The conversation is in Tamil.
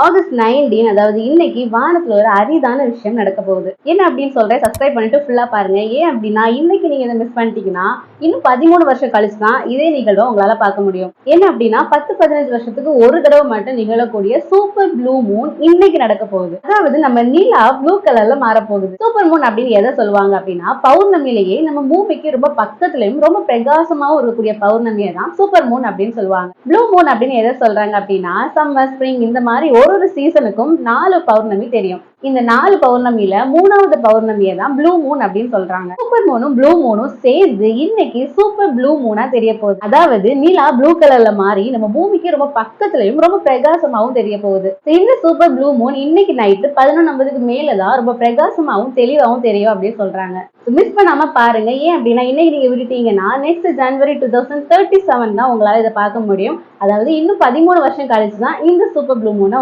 ஆகஸ்ட் 19 அதாவது இன்னைக்கு வானத்துல ஒரு அரிதான விஷயம் நடக்க போகுது. என்ன அப்படின்னு சொல்றேன், சப்ஸ்கிரைப் பண்ணிட்டு ஃபுல்லா பாருங்க. ஏன் அப்படின்னா இன்னைக்கு நீங்க இதை மிஸ் பண்ணிட்டீங்கன்னா இன்னும் 13 வருஷம் கழிச்சு தான் இதே நிகழ்வை உங்களால பார்க்க முடியும். என்ன அப்படின்னா 10-15 வருஷத்துக்கு ஒரு தடவை மட்டும் நிகழக்கூடிய சூப்பர் ப்ளூ மூன் இன்னைக்கு நடக்க போகுது. அதாவது நம்ம நிலா ப்ளூ கலர்ல மாற போகுது. சூப்பர் மூன் அப்படின்னு எதை சொல்லுவாங்க அப்படின்னா பௌர்ணமியிலேயே நம்ம பூமிக்கு ரொம்ப பக்கத்துலயும் ரொம்ப பிரகாசமாவும் இருக்கக்கூடிய பௌர்ணமியை தான் சூப்பர் மூன் அப்படின்னு சொல்லுவாங்க. ப்ளூ மூன் அப்படின்னு எதை சொல்றாங்க அப்படின்னா சம்மர், ஸ்ப்ரிங் இந்த மாதிரி ஒரு சீசனுக்கும் 4 பௌர்ணமி தெரியும். இந்த 4 பௌர்ணமியில 3வது பௌர்ணமியை தான் ப்ளூ மூன் அப்படின்னு சொல்றாங்க. சூப்பர் மூனும் ப்ளூ மூனும் சேர்ந்து இன்னைக்கு சூப்பர் ப்ளூ மூனா தெரிய போகுது. அதாவது நிலா ப்ளூ கலர்ல மாறி நம்ம பூமிக்கு ரொம்ப பக்கத்துலயும் ரொம்ப பிரகாசமாவும் தெரிய போகுது. இந்த சூப்பர் ப்ளூ மூன் இன்னைக்கு நைட்டு 11:50க்கு மேலதான் ரொம்ப பிரகாசமாவும் தெளிவாகவும் தெரியும் அப்படின்னு சொல்றாங்க. மிஸ் பண்ணாம பாருங்க. ஏன் அப்படின்னா இன்னைக்கு நீங்க விட்டுட்டீங்கன்னா நெக்ஸ்ட் ஜனவரி 2037 தான் உங்களால இதை பார்க்க முடியும். அதாவது இன்னும் 13 வருஷம் கழிச்சு தான் இந்த சூப்பர் ப்ளூ மூனை